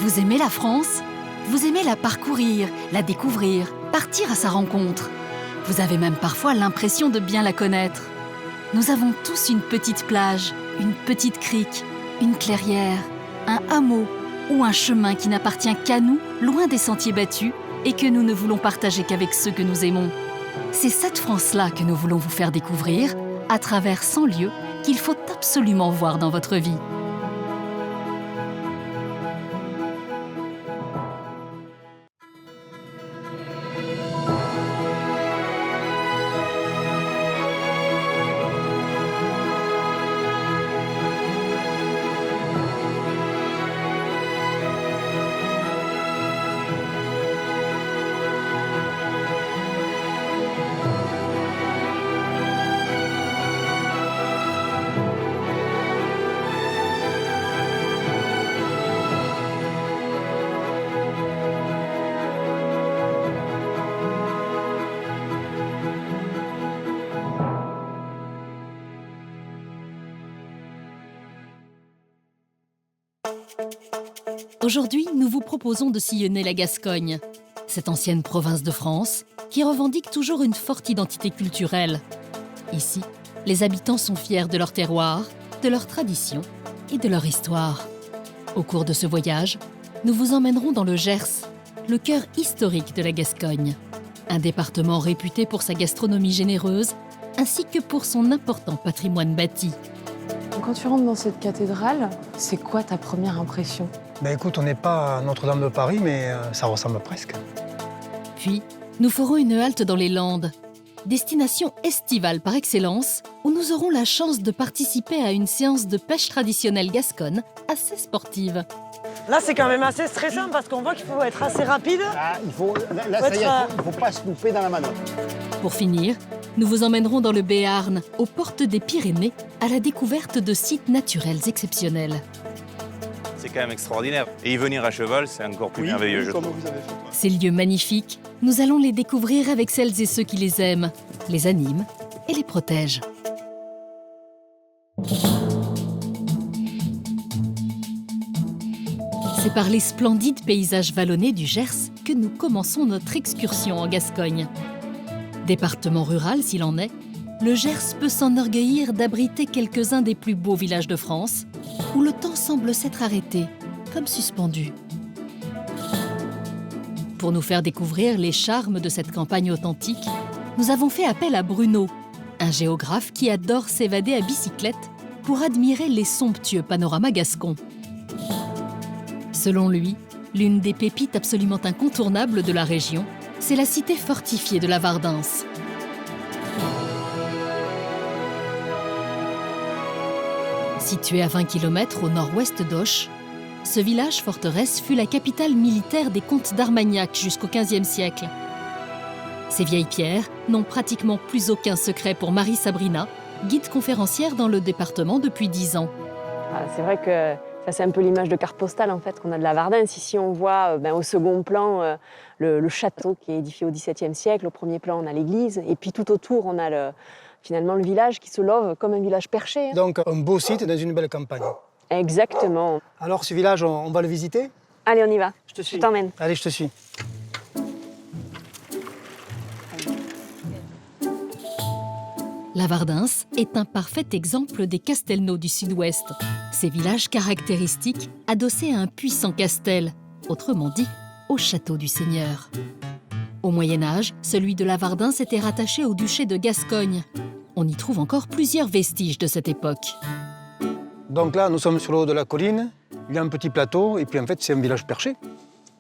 Vous aimez la France? Vous aimez la parcourir, la découvrir, partir à sa rencontre. Vous avez même parfois l'impression de bien la connaître. Nous avons tous une petite plage, une petite crique, une clairière, un hameau ou un chemin qui n'appartient qu'à nous, loin des sentiers battus, et que nous ne voulons partager qu'avec ceux que nous aimons. C'est cette France-là que nous voulons vous faire découvrir à travers 100 lieux qu'il faut absolument voir dans votre vie. Aujourd'hui, nous vous proposons de sillonner la Gascogne, cette ancienne province de France qui revendique toujours une forte identité culturelle. Ici, les habitants sont fiers de leur terroir, de leurs traditions et de leur histoire. Au cours de ce voyage, nous vous emmènerons dans le Gers, le cœur historique de la Gascogne. Un département réputé pour sa gastronomie généreuse ainsi que pour son important patrimoine bâti. Quand tu rentres dans cette cathédrale, c'est quoi ta première impression? Écoute, on n'est pas à Notre-Dame de Paris, mais ça ressemble presque. Puis, nous ferons une halte dans les Landes, destination estivale par excellence, où nous aurons la chance de participer à une séance de pêche traditionnelle gasconne assez sportive. Là, c'est quand même assez stressant parce qu'on voit qu'il faut être assez rapide. Ah, il faut pas se louper dans la manœuvre. Pour finir, nous vous emmènerons dans le Béarn, aux portes des Pyrénées, à la découverte de sites naturels exceptionnels. C'est quand même extraordinaire. Et y venir à cheval, c'est encore plus merveilleux, je trouve. Ces lieux magnifiques, nous allons les découvrir avec celles et ceux qui les aiment, les animent et les protègent. C'est par les splendides paysages vallonnés du Gers que nous commençons notre excursion en Gascogne. Département rural s'il en est, le Gers peut s'enorgueillir d'abriter quelques-uns des plus beaux villages de France, où le temps semble s'être arrêté, comme suspendu. Pour nous faire découvrir les charmes de cette campagne authentique, nous avons fait appel à Bruno, un géographe qui adore s'évader à bicyclette pour admirer les somptueux panoramas gascons. Selon lui, l'une des pépites absolument incontournables de la région, c'est la cité fortifiée de la Vardens. Situé à 20 km au nord-ouest d'Auch, ce village-forteresse fut la capitale militaire des comtes d'Armagnac jusqu'au XVe siècle. Ces vieilles pierres n'ont pratiquement plus aucun secret pour Marie Sabrina, guide conférencière dans le département depuis 10 ans. C'est vrai que ça, c'est un peu l'image de carte postale en fait, qu'on a de la Vardens. Ici, on voit au second plan le château qui est édifié au XVIIe siècle. Au premier plan, on a l'église. Et puis tout autour, on a finalement le village qui se love comme un village perché. Donc un beau site dans une belle campagne. Exactement. Alors ce village, on va le visiter? Allez, on y va. Je te suis. Je t'emmène. Allez, je te suis. La Vardens est un parfait exemple des castelnaux du sud-ouest. Ces villages caractéristiques adossés à un puissant castel, autrement dit, au château du seigneur. Au Moyen-Âge, celui de la Vardens était rattaché au duché de Gascogne. On y trouve encore plusieurs vestiges de cette époque. Donc là, nous sommes sur le haut de la colline, il y a un petit plateau, et puis en fait, c'est un village perché.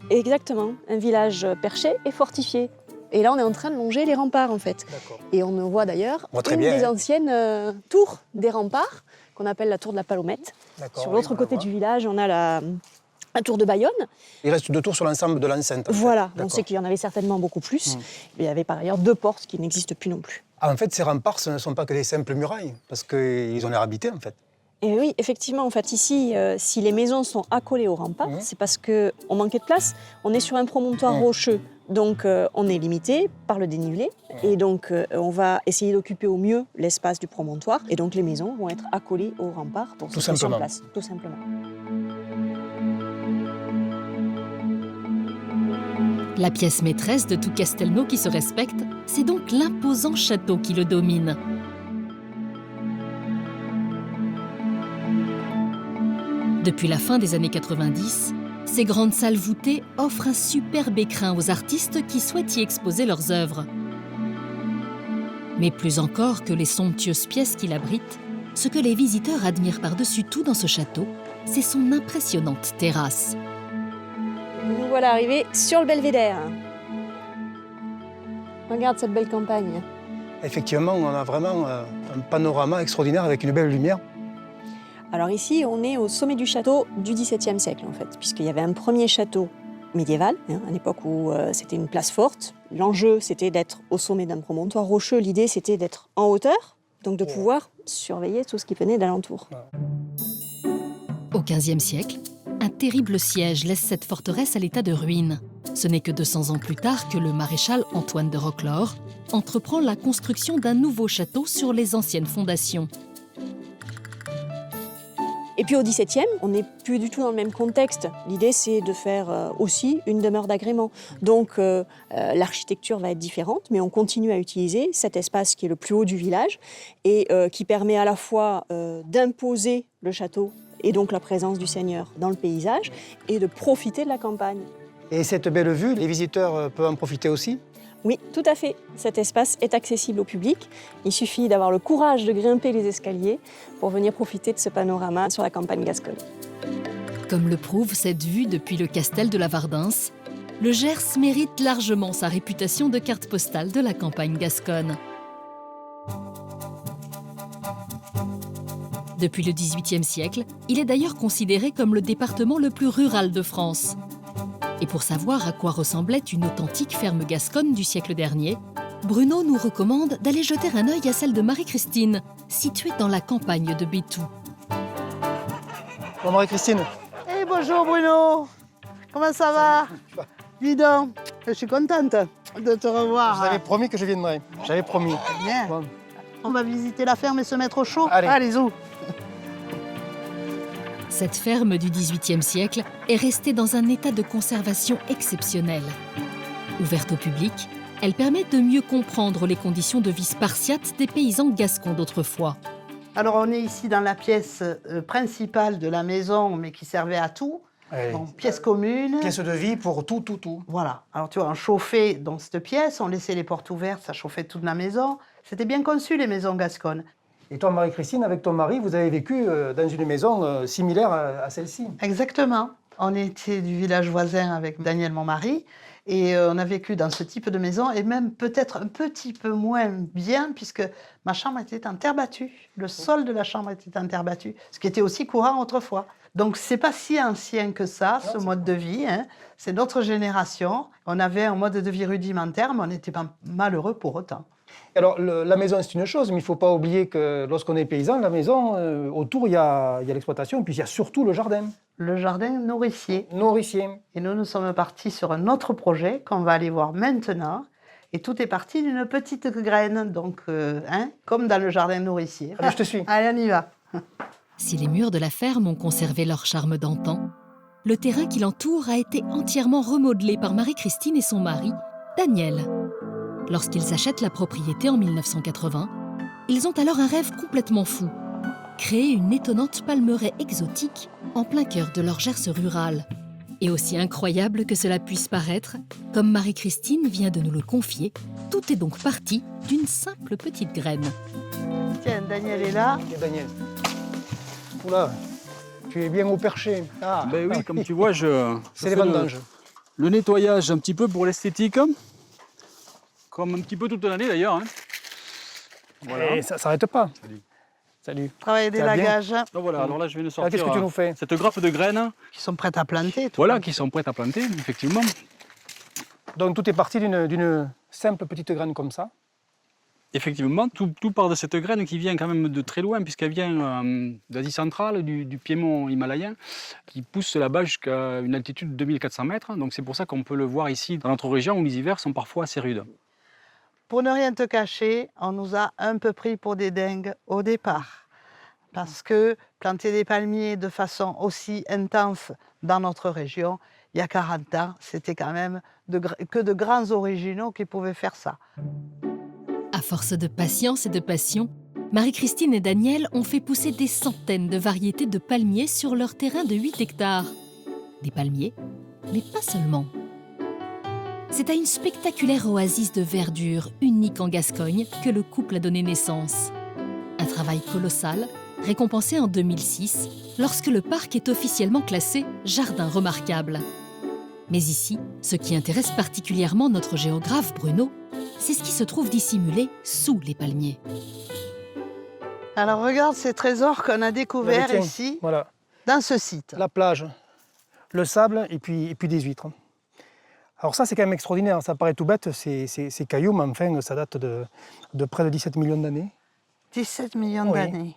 Exactement, un village perché et fortifié. Et là, on est en train de longer les remparts, en fait. Et on voit d'ailleurs une des anciennes tours des remparts, qu'on appelle la tour de la Palomette. Sur l'autre côté du village, on a la tour de Bayonne. Il reste 2 tours sur l'ensemble de l'enceinte. Voilà, on sait qu'il y en avait certainement beaucoup plus. Il y avait par ailleurs 2 portes qui n'existent plus non plus. En fait, ces remparts, ce ne sont pas que des simples murailles, parce qu'ils ont l'air habités, en fait. Et oui, effectivement, en fait, ici, si les maisons sont accolées aux remparts, c'est parce qu'on manquait de place. On est sur un promontoire rocheux, donc on est limité par le dénivelé. Et donc, on va essayer d'occuper au mieux l'espace du promontoire. Et donc, les maisons vont être accolées aux remparts pour se mettre sur place, tout simplement. La pièce maîtresse de tout Castelnau qui se respecte, c'est donc l'imposant château qui le domine. Depuis la fin des années 90, ces grandes salles voûtées offrent un superbe écrin aux artistes qui souhaitent y exposer leurs œuvres. Mais plus encore que les somptueuses pièces qu'il abrite, ce que les visiteurs admirent par-dessus tout dans ce château, c'est son impressionnante terrasse. Nous voilà arrivés sur le belvédère. Regarde cette belle campagne. Effectivement, on a vraiment un panorama extraordinaire avec une belle lumière. Alors ici, on est au sommet du château du XVIIe siècle, en fait, puisqu'il y avait un premier château médiéval, à l'époque où c'était une place forte. L'enjeu, c'était d'être au sommet d'un promontoire rocheux. L'idée, c'était d'être en hauteur, donc de pouvoir surveiller tout ce qui venait d'alentour. Au XVe siècle, un terrible siège laisse cette forteresse à l'état de ruine. Ce n'est que 200 ans plus tard que le maréchal Antoine de Roquelaure entreprend la construction d'un nouveau château sur les anciennes fondations. Et puis au XVIIe, on n'est plus du tout dans le même contexte. L'idée, c'est de faire aussi une demeure d'agrément. Donc l'architecture va être différente, mais on continue à utiliser cet espace qui est le plus haut du village et qui permet à la fois d'imposer le château et donc la présence du seigneur dans le paysage et de profiter de la campagne. Et cette belle vue, les visiteurs peuvent en profiter aussi? Oui, tout à fait. Cet espace est accessible au public. Il suffit d'avoir le courage de grimper les escaliers pour venir profiter de ce panorama sur la campagne gasconne. Comme le prouve cette vue depuis le castel de la Vardens, le Gers mérite largement sa réputation de carte postale de la campagne gasconne. Depuis le XVIIIe siècle, il est d'ailleurs considéré comme le département le plus rural de France. Et pour savoir à quoi ressemblait une authentique ferme gasconne du siècle dernier, Bruno nous recommande d'aller jeter un œil à celle de Marie-Christine, située dans la campagne de Béthou. Bon, Marie-Christine. Eh bonjour Bruno, comment ça va? Dis donc, je suis contente de te revoir. Je vous avais promis que je viendrais. J'avais promis. Bien. Bon. On va visiter la ferme et se mettre au chaud. Allez. Zou. Cette ferme du XVIIIe siècle est restée dans un état de conservation exceptionnel. Ouverte au public, elle permet de mieux comprendre les conditions de vie spartiates des paysans gascons d'autrefois. Alors on est ici dans la pièce principale de la maison, mais qui servait à tout. Allez. Donc, pièce commune. Pièce de vie pour tout. Voilà. Alors tu vois, on chauffait dans cette pièce, on laissait les portes ouvertes, ça chauffait toute la maison. C'était bien conçu, les maisons gasconnes. Et toi, Marie-Christine, avec ton mari, vous avez vécu dans une maison similaire à celle-ci. Exactement. On était du village voisin avec Daniel, mon mari, et on a vécu dans ce type de maison, et même peut-être un petit peu moins bien, puisque ma chambre était en terre battue. Le sol de la chambre était en terre battue, ce qui était aussi courant autrefois. Donc, c'est pas si ancien que ça, ce mode de vie. Hein. C'est notre génération. On avait un mode de vie rudimentaire, mais on n'était pas malheureux pour autant. Alors, la maison, c'est une chose, mais il ne faut pas oublier que lorsqu'on est paysan, la maison, autour, il y a l'exploitation, puis il y a surtout le jardin. Le jardin nourricier. Nourricier. Et nous sommes partis sur un autre projet qu'on va aller voir maintenant. Et tout est parti d'une petite graine, donc, comme dans le jardin nourricier. Allez, je te suis. Allez, on y va. Si les murs de la ferme ont conservé leur charme d'antan, le terrain qui l'entoure a été entièrement remodelé par Marie-Christine et son mari, Daniel. Lorsqu'ils achètent la propriété en 1980, ils ont alors un rêve complètement fou. Créer une étonnante palmeraie exotique en plein cœur de leur Gers rural. Et aussi incroyable que cela puisse paraître, comme Marie-Christine vient de nous le confier, tout est donc parti d'une simple petite graine. Tiens, Daniel est là. Et Daniel. Oula, tu es bien au perché. Ah, Ben oui, comme tu vois, c'est les vendanges. Le nettoyage un petit peu pour l'esthétique, comme un petit peu toute l'année d'ailleurs. Hein. Voilà. Et ça ne s'arrête pas. Salut. Travail d'élagage. Donc voilà, alors là je viens de Alors, sortir qu'est-ce que tu nous fais? cette grappe de graines, Qui sont prêtes à planter. voilà, qui sont prêtes à planter, effectivement. Donc tout est parti d'une simple petite graine comme ça. Effectivement, tout part de cette graine qui vient quand même de très loin, puisqu'elle vient d'Asie centrale, du Piémont himalayen, qui pousse là-bas jusqu'à une altitude de 2400 mètres. Donc c'est pour ça qu'on peut le voir ici, dans notre région, où les hivers sont parfois assez rudes. Pour ne rien te cacher, on nous a un peu pris pour des dingues au départ. Parce que planter des palmiers de façon aussi intense dans notre région, il y a 40 ans, c'était quand même que de grands originaux qui pouvaient faire ça. À force de patience et de passion, Marie-Christine et Daniel ont fait pousser des centaines de variétés de palmiers sur leur terrain de 8 hectares. Des palmiers, mais pas seulement. C'est à une spectaculaire oasis de verdure unique en Gascogne que le couple a donné naissance. Un travail colossal, récompensé en 2006, lorsque le parc est officiellement classé Jardin remarquable. Mais ici, ce qui intéresse particulièrement notre géographe Bruno, c'est ce qui se trouve dissimulé sous les palmiers. Alors regarde ces trésors qu'on a découverts Tiens, ici, voilà. dans ce site. La plage, le sable et puis des huîtres. Alors ça, c'est quand même extraordinaire. Ça paraît tout bête, ces cailloux, mais enfin, ça date de près de 17 millions d'années. 17 millions Oui. d'années.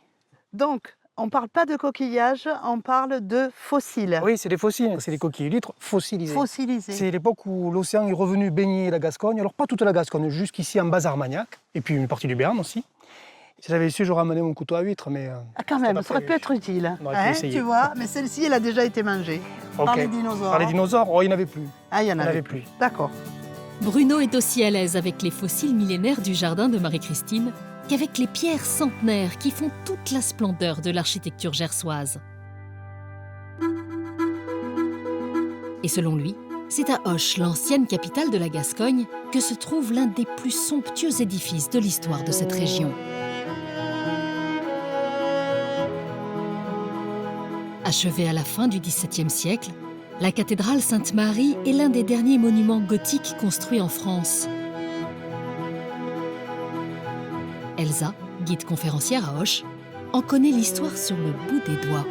Donc, on ne parle pas de coquillages, on parle de fossiles. Oui, c'est des fossiles, c'est des coquilles d'huîtres fossilisées. Fossilisés. C'est l'époque où l'océan est revenu baigner la Gascogne. Alors pas toute la Gascogne, jusqu'ici en bas Armagnac, et puis une partie du Béarn aussi. Si j'avais su, j'aurais amené mon couteau à huître, mais... Ah, quand même, pas ça aurait pu prévu. être utile. On aurait pu essayer. Tu vois, mais celle-ci, elle a déjà été mangée. Par Ok. les dinosaures. Par les dinosaures, oh, il n'y en avait plus. Ah, il y en Il n'y en avait avait plus. plus. D'accord. Bruno est aussi à l'aise avec les fossiles millénaires du jardin de Marie-Christine qu'avec les pierres centenaires qui font toute la splendeur de l'architecture gersoise. Et selon lui, c'est à Auch, l'ancienne capitale de la Gascogne, que se trouve l'un des plus somptueux édifices de l'histoire de cette région. Achevée à la fin du XVIIe siècle, la cathédrale Sainte-Marie est l'un des derniers monuments gothiques construits en France. Elsa, guide conférencière à Auch, en connaît l'histoire sur le bout des doigts.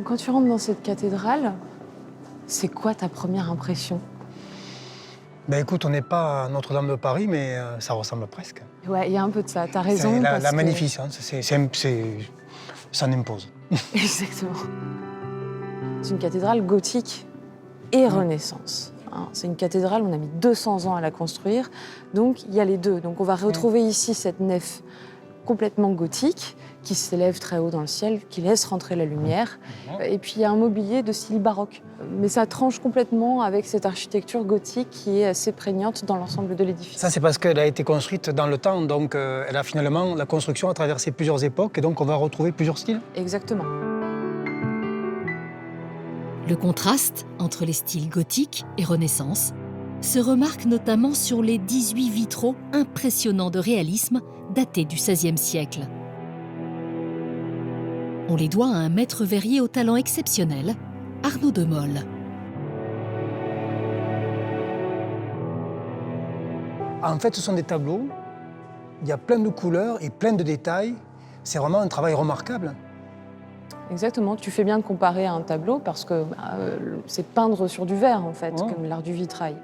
Quand tu rentres dans cette cathédrale, c'est quoi ta première impression? Ben écoute, on n'est pas à Notre-Dame de Paris, mais ça ressemble presque. Ouais, il y a un peu de ça, t'as raison. C'est parce la que- magnificence, ça n'impose. Exactement. C'est une cathédrale gothique et Renaissance. Hein. C'est une cathédrale, on a mis 200 ans à la construire, donc il y a les deux. Donc on va retrouver ici cette nef complètement gothique, qui s'élève très haut dans le ciel, qui laisse rentrer la lumière. Et puis il y a un mobilier de style baroque. Mais ça tranche complètement avec cette architecture gothique qui est assez prégnante dans l'ensemble de l'édifice. Ça, c'est parce qu'elle a été construite dans le temps, donc elle a finalement, la construction a traversé plusieurs époques, et donc on va retrouver plusieurs styles. Exactement. Le contraste entre les styles gothique et Renaissance se remarque notamment sur les 18 vitraux impressionnants de réalisme datés du XVIe siècle. On les doit à un maître verrier au talent exceptionnel, Arnaud de Molle. En fait, ce sont des tableaux, il y a plein de couleurs et plein de détails. C'est vraiment un travail remarquable. Exactement, tu fais bien de comparer à un tableau parce que c'est peindre sur du verre en fait, Ouais. comme l'art du vitrail.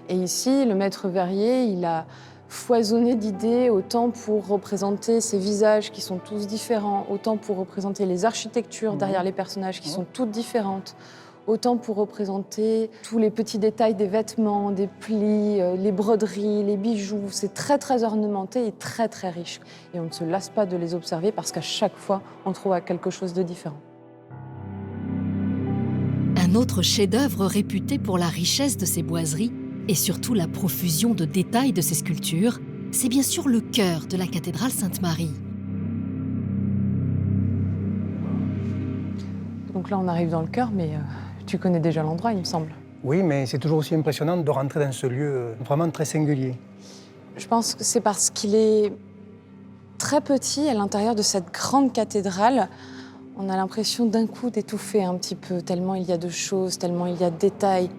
Et ici, le maître verrier, il a foisonné d'idées, autant pour représenter ces visages qui sont tous différents, autant pour représenter les architectures derrière les personnages qui sont toutes différentes, autant pour représenter tous les petits détails des vêtements, des plis, les broderies, les bijoux. C'est très très ornementé et très très riche. Et on ne se lasse pas de les observer parce qu'à chaque fois, on trouve quelque chose de différent. Un autre chef-d'œuvre réputé pour la richesse de ses boiseries et surtout la profusion de détails de ses sculptures, c'est bien sûr le chœur de la cathédrale Sainte-Marie. Donc là, on arrive dans le chœur, mais tu connais déjà l'endroit, il me semble. Oui, mais c'est toujours aussi impressionnant de rentrer dans ce lieu vraiment très singulier. Je pense que c'est parce qu'il est très petit à l'intérieur de cette grande cathédrale. On a l'impression d'un coup d'étouffer un petit peu, tellement il y a de choses, tellement il y a de détails.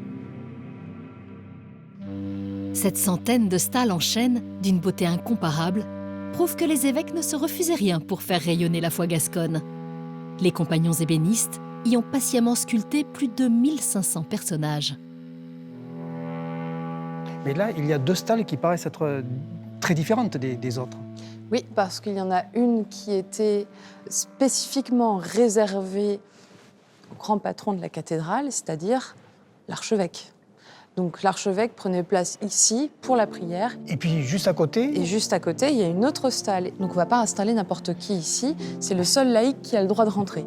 Cette centaine de stalles en chêne, d'une beauté incomparable, prouve que les évêques ne se refusaient rien pour faire rayonner la foi gasconne. Les compagnons ébénistes y ont patiemment sculpté plus de 1500 personnages. Mais là, il y a deux stalles qui paraissent être très différentes des autres. Oui, parce qu'il y en a une qui était spécifiquement réservée au grand patron de la cathédrale, c'est-à-dire l'archevêque. Donc l'archevêque prenait place ici pour la prière. Et puis juste à côté, Et juste à côté, il y a une autre stalle. Donc on ne va pas installer n'importe qui ici, c'est le seul laïc qui a le droit de rentrer.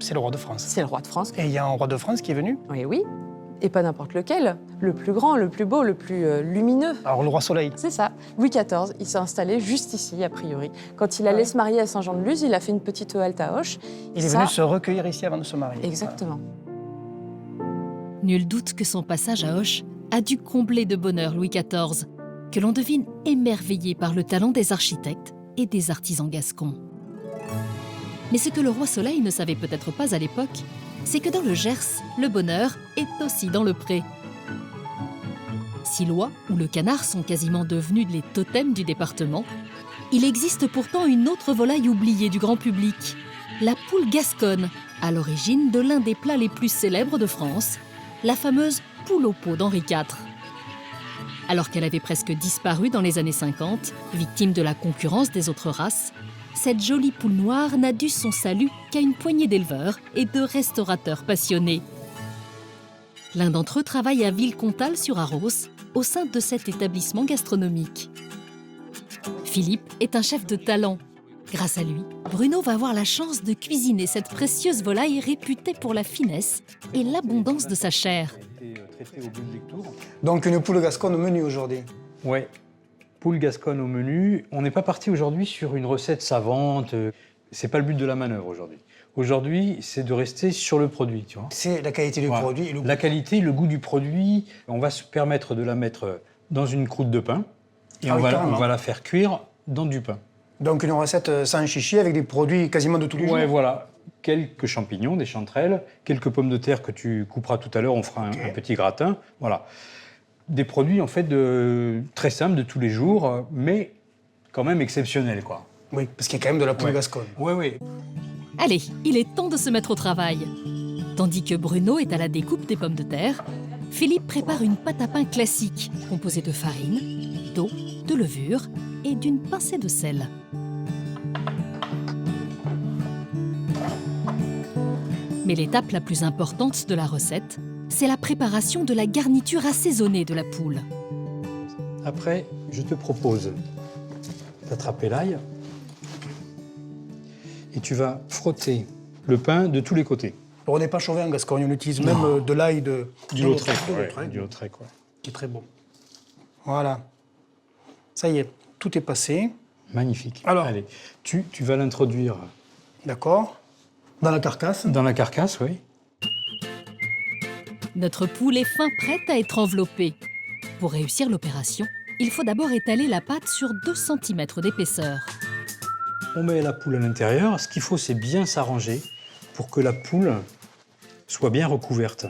C'est le roi de France. C'est le roi de France. Et il y a un roi de France qui est venu. Oui, oui. Et pas n'importe lequel. Le plus grand, le plus beau, le plus lumineux. Alors le roi Soleil. C'est ça. Louis XIV, il s'est installé juste ici, a priori. Quand il allait se marier à Saint-Jean-de-Luz, il a fait une petite halte à Auch. Il est venu se recueillir ici avant de se marier. Exactement. Nul doute que son passage à Auch a dû combler de bonheur Louis XIV, que l'on devine émerveillé par le talent des architectes et des artisans gascons. Mais ce que le roi Soleil ne savait peut-être pas à l'époque, c'est que dans le Gers, le bonheur est aussi dans le pré. Si l'oie ou le canard sont quasiment devenus les totems du département, il existe pourtant une autre volaille oubliée du grand public, la poule gasconne, à l'origine de l'un des plats les plus célèbres de France, la fameuse poule au pot d'Henri IV. Alors qu'elle avait presque disparu dans les années 50, victime de la concurrence des autres races, cette jolie poule noire n'a dû son salut qu'à une poignée d'éleveurs et de restaurateurs passionnés. L'un d'entre eux travaille à Villecontal-sur-Arros, au sein de cet établissement gastronomique. Philippe est un chef de talent. Grâce à lui, Bruno va avoir la chance de cuisiner cette précieuse volaille réputée pour la finesse et l'abondance de sa chair. Donc une poule gasconne au menu aujourd'hui. Ouais, poule gasconne au menu. On n'est pas parti aujourd'hui sur une recette savante. C'est pas le but de la manœuvre aujourd'hui. Aujourd'hui, c'est de rester sur le produit, tu vois. C'est la qualité du produit et le goût. La qualité, le goût du produit. On va se permettre de la mettre dans une croûte de pain et on va la faire cuire dans du pain. Donc une recette sans chichi avec des produits quasiment de tous les jours. Ouais, voilà. Quelques champignons, des chanterelles, quelques pommes de terre que tu couperas tout à l'heure. On fera un petit gratin. Voilà. Des produits en fait très simples de tous les jours, mais quand même exceptionnels, quoi. Oui, parce qu'il y a quand même de la poule gasconne. Oui, oui. Allez, il est temps de se mettre au travail. Tandis que Bruno est à la découpe des pommes de terre, Philippe prépare une pâte à pain classique, composée de farine, d'eau, de levure et d'une pincée de sel. Mais l'étape la plus importante de la recette, c'est la préparation de la garniture assaisonnée de la poule. Après, je te propose d'attraper l'ail et tu vas frotter le pain de tous les côtés. On n'est pas chauvin en Gascogne, on utilise même de l'ail du Lautrec, quoi. Qui est très bon. Voilà. Ça y est, tout est passé. Magnifique. Alors, allez, tu vas l'introduire. D'accord. Dans la carcasse. Dans la carcasse, oui. Notre poule est fin prête à être enveloppée. Pour réussir l'opération, il faut d'abord étaler la pâte sur 2 cm d'épaisseur. On met la poule à l'intérieur. Ce qu'il faut, c'est bien s'arranger pour que la poule soit bien recouverte.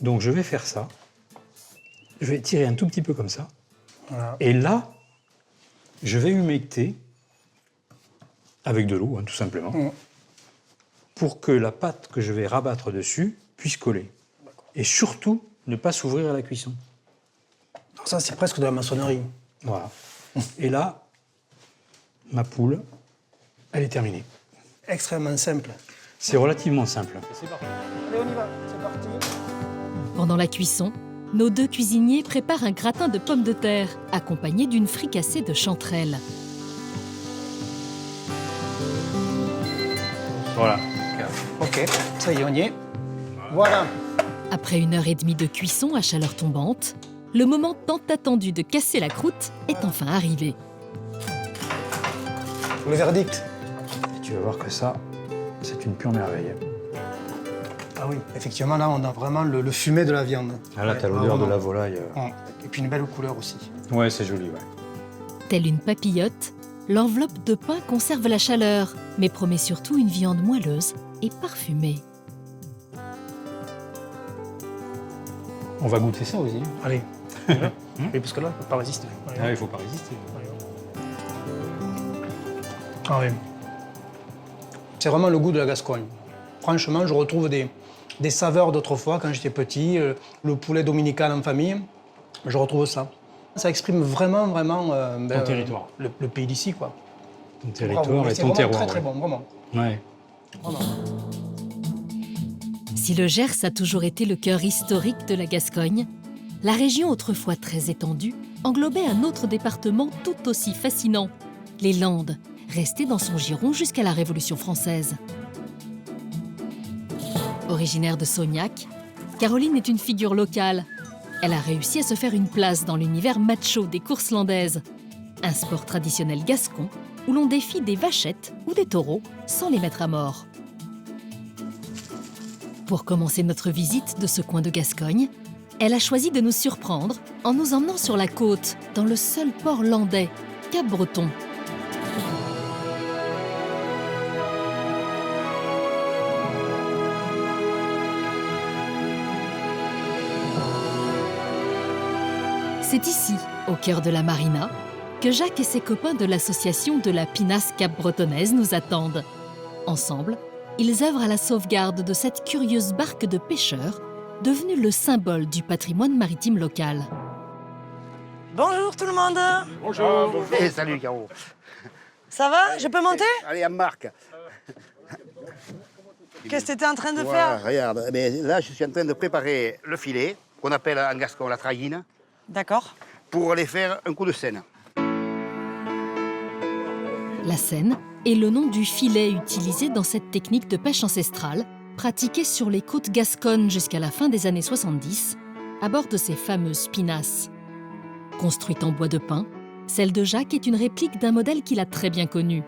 Donc je vais faire ça. Je vais tirer un tout petit peu comme ça. Voilà. Et là, je vais humecter avec de l'eau, tout simplement, pour que la pâte que je vais rabattre dessus puisse coller. Et surtout, ne pas s'ouvrir à la cuisson. Alors ça, c'est presque de la maçonnerie. Voilà. Et là, ma poule, elle est terminée. Extrêmement simple. C'est relativement simple. C'est parti. Allez, on y va. C'est parti. Pendant la cuisson, nos 2 cuisiniers préparent un gratin de pommes de terre, accompagné d'une fricassée de chanterelles. Voilà. Ok, ça y est, on y est. Voilà. Après 1h30 de cuisson à chaleur tombante, le moment tant attendu de casser la croûte est enfin arrivé. Le verdict. Et tu vas voir que ça, c'est une pure merveille. Ah oui, effectivement, là, on a vraiment le fumet de la viande. Ah là, t'as l'odeur de la volaille. Et puis une belle couleur aussi. Ouais, c'est joli, ouais. Telle une papillote, l'enveloppe de pain conserve la chaleur, mais promet surtout une viande moelleuse et parfumée. On va goûter ça aussi. Allez. Oui, parce que là, on ne peut pas résister. Ah, il ne faut pas résister. Ah oui. C'est vraiment le goût de la Gascogne. Franchement, je retrouve des saveurs d'autrefois quand j'étais petit, le poulet dominical en famille, je retrouve ça. Ça exprime vraiment ton territoire. Le pays d'ici, quoi. Ton territoire et ton terroir. C'est très bon, vraiment. Ouais. Vraiment. Si le Gers a toujours été le cœur historique de la Gascogne, la région autrefois très étendue englobait un autre département tout aussi fascinant, les Landes, resté dans son giron jusqu'à la Révolution française. Originaire de Sognac, Caroline est une figure locale. Elle a réussi à se faire une place dans l'univers macho des courses landaises, un sport traditionnel gascon où l'on défie des vachettes ou des taureaux sans les mettre à mort. Pour commencer notre visite de ce coin de Gascogne, elle a choisi de nous surprendre en nous emmenant sur la côte, dans le seul port landais, Cap-Breton. C'est ici, au cœur de la marina, que Jacques et ses copains de l'association de la pinasse cap-bretonnaise nous attendent. Ensemble, ils œuvrent à la sauvegarde de cette curieuse barque de pêcheurs, devenue le symbole du patrimoine maritime local. Bonjour tout le monde. Bonjour. Et salut, Caro. Ça va? Je peux monter? Allez, embarque. Qu'est-ce que tu étais en train de Ouais, faire? regarde, eh bien, là, je suis en train de préparer le filet, qu'on appelle en gascon la traguine, D'accord. pour aller faire un coup de scène. La seine est le nom du filet utilisé dans cette technique de pêche ancestrale, pratiquée sur les côtes gasconnes jusqu'à la fin des années 70, à bord de ces fameuses pinasses. Construite en bois de pin, celle de Jacques est une réplique d'un modèle qu'il a très bien connu.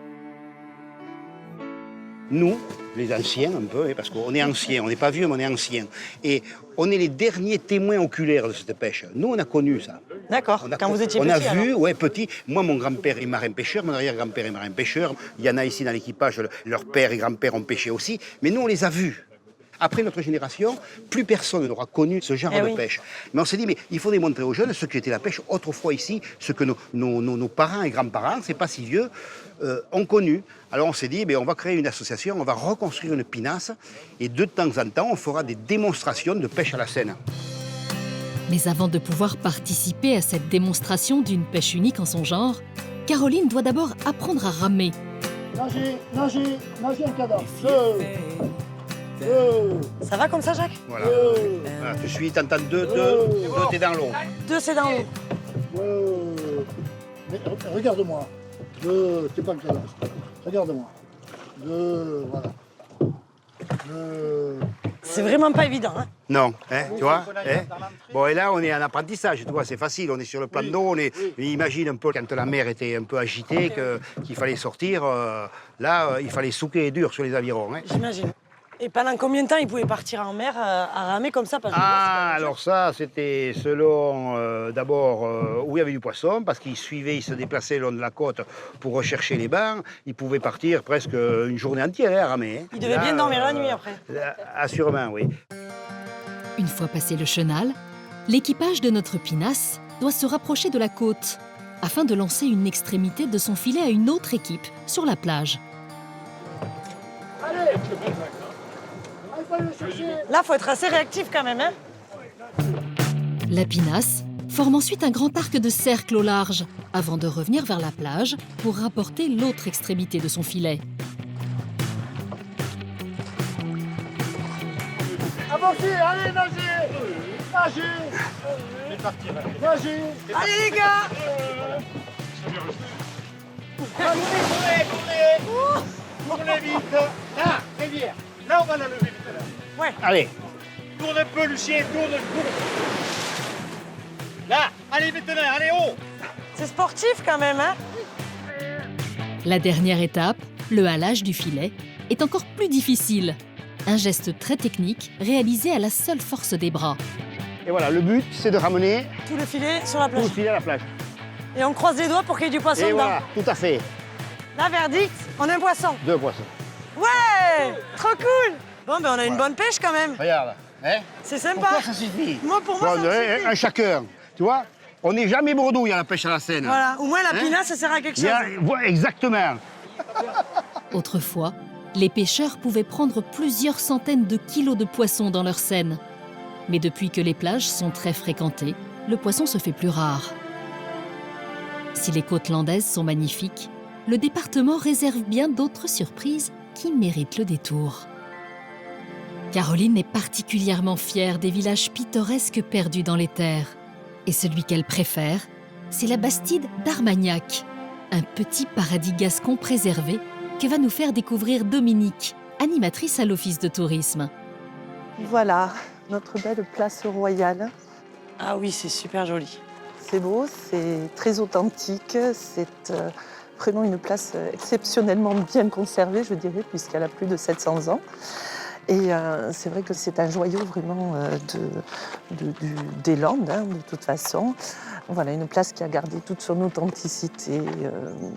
Nous, les anciens un peu, parce qu'on est anciens, on n'est pas vieux, mais on est anciens. Et on est les derniers témoins oculaires de cette pêche. Nous, on a connu ça. D'accord, quand vous étiez petit. petit. On a vu, alors. ouais, petit. Moi, mon grand-père est marin-pêcheur, mon arrière-grand-père est marin-pêcheur. Il y en a ici dans l'équipage, leur père et grand-père ont pêché aussi. Mais nous, on les a vus. Après notre génération, plus personne n'aura connu ce genre de pêche. Mais on s'est dit, mais il faut démontrer aux jeunes ce qu'était la pêche autrefois ici, ce que nos parents et grands-parents, c'est pas si vieux, ont connu. Alors on s'est dit, on va créer une association, on va reconstruire une pinasse, et de temps en temps, on fera des démonstrations de pêche à la Seine. Mais avant de pouvoir participer à cette démonstration d'une pêche unique en son genre, Caroline doit d'abord apprendre à ramer. Nagez un cadavre. Ça va comme ça, Jacques? Voilà. Voilà, tu suis, t'entends deux, t'es dans l'eau. 2, c'est dans l'eau. Mais regarde-moi. T'es pas le cadavre. Regarde-moi. Voilà. C'est vraiment pas évident, hein? Non, hein, tu vois hein. Bon, et là, on est en apprentissage, tu vois, c'est facile. On est sur le plan d'eau, imagine un peu quand la mer était un peu agitée, qu'il fallait sortir. Là, il fallait souquer dur sur les avirons. Hein. J'imagine. Et pendant combien de temps ils pouvaient partir en mer à ramer comme ça? Parce que alors ça, c'était selon d'abord où il y avait du poisson, parce qu'ils suivaient, ils se déplaçaient le long de la côte pour rechercher les bancs. Ils pouvaient partir presque une journée entière à ramer. Hein. Ils devaient bien dormir la nuit après. Assurément, oui. Une fois passé le chenal, l'équipage de notre pinasse doit se rapprocher de la côte afin de lancer une extrémité de son filet à une autre équipe sur la plage. Allez. Là, faut être assez réactif quand même, hein? La pinasse forme ensuite un grand arc de cercle au large, avant de revenir vers la plage pour rapporter l'autre extrémité de son filet. Avancez, allez, nagez. Nagez. Allez, les gars. Tournez vite. Là, rivière. Là, on va la lever maintenant. Ouais. Allez. Tourne un peu, Lucien, tourne. Là, allez maintenant, allez haut. C'est sportif quand même, hein? La dernière étape, le halage du filet, est encore plus difficile. Un geste très technique réalisé à la seule force des bras. Et voilà, le but, c'est de ramener Tout le filet sur la tout plage. le filet à la plage. Et on croise les doigts pour qu'il y ait du poisson Et dedans. voilà, tout à fait. La verdict, on a un poisson. 2 poissons. Ouais, trop cool. Bon, on a une bonne pêche quand même. Regarde, hein. C'est sympa. Pour toi, ça suffit. Pour moi, Bon, ça me suffit. un chacun, tu vois. On n'est jamais bredouille à la pêche à la Seine. Voilà, au moins la pinasse, ça sert à quelque chose. Voilà, exactement. Autrefois, les pêcheurs pouvaient prendre plusieurs centaines de kilos de poissons dans leur seine. Mais depuis que les plages sont très fréquentées, le poisson se fait plus rare. Si les côtes landaises sont magnifiques, le département réserve bien d'autres surprises qui méritent le détour. Caroline est particulièrement fière des villages pittoresques perdus dans les terres. Et celui qu'elle préfère, c'est la bastide d'Armagnac, un petit paradis gascon préservé que va nous faire découvrir Dominique, animatrice à l'office de tourisme. Voilà, notre belle place royale. Ah oui, c'est super joli. C'est beau, c'est très authentique, c'est vraiment une place exceptionnellement bien conservée, je dirais, puisqu'elle a plus de 700 ans. Et c'est vrai que c'est un joyau vraiment des Landes, hein, de toute façon. Voilà, une place qui a gardé toute son authenticité,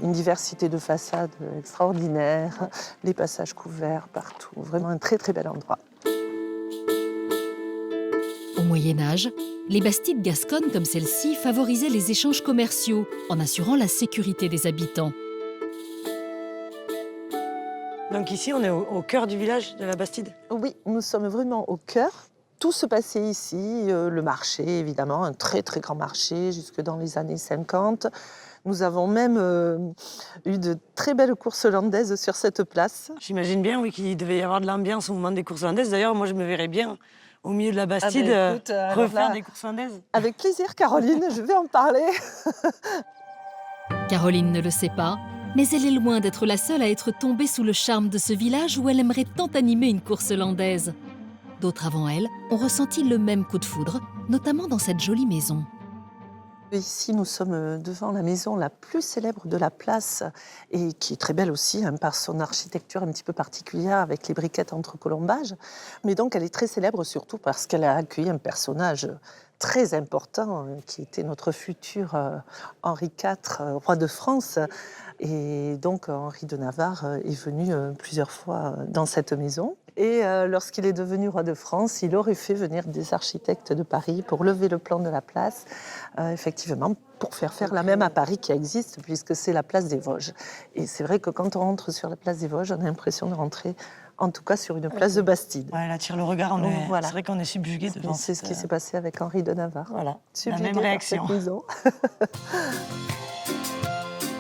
une diversité de façades extraordinaire, les passages couverts partout. Vraiment un très très bel endroit. Au Moyen-Âge, les bastides gasconnes comme celle-ci favorisaient les échanges commerciaux en assurant la sécurité des habitants. Donc ici, on est au cœur du village de la Bastide? Oui, nous sommes vraiment au cœur. Tout se passait ici, le marché évidemment, un très très grand marché jusque dans les années 50. Nous avons même eu de très belles courses landaises sur cette place. J'imagine bien, oui, qu'il devait y avoir de l'ambiance au moment des courses landaises. D'ailleurs, moi, je me verrais bien au milieu de la Bastide refaire des courses landaises. Avec plaisir, Caroline, je vais en parler. Caroline ne le sait pas, mais elle est loin d'être la seule à être tombée sous le charme de ce village où elle aimerait tant animer une course landaise. D'autres avant elle ont ressenti le même coup de foudre, notamment dans cette jolie maison. Ici, nous sommes devant la maison la plus célèbre de la place et qui est très belle aussi hein, par son architecture un petit peu particulière avec les briquettes entre colombages. Mais donc, elle est très célèbre surtout parce qu'elle a accueilli un personnage très important qui était notre futur Henri IV, roi de France. Et donc, Henri de Navarre est venu plusieurs fois dans cette maison. Et lorsqu'il est devenu roi de France, il aurait fait venir des architectes de Paris pour lever le plan de la place, effectivement, pour faire la même à Paris qui existe, puisque c'est la place des Vosges. Et c'est vrai que quand on rentre sur la place des Vosges, on a l'impression de rentrer, en tout cas, sur une place de Bastide. Ouais, elle attire le regard, voilà. C'est vrai qu'on est subjugué devant. C'est ce qui s'est passé avec Henri de Navarre. Voilà, Subjugué la même réaction. par cette maison.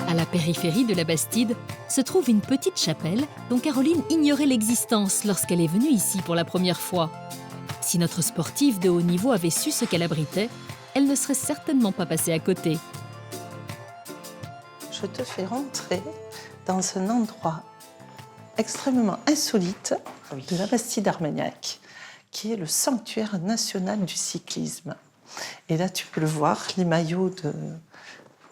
À la périphérie de la Bastide se trouve une petite chapelle dont Caroline ignorait l'existence lorsqu'elle est venue ici pour la première fois. Si notre sportive de haut niveau avait su ce qu'elle abritait, elle ne serait certainement pas passée à côté. Je te fais rentrer dans un endroit extrêmement insolite de la Bastide Armagnac, qui est le sanctuaire national du cyclisme. Et là, tu peux le voir, les maillots de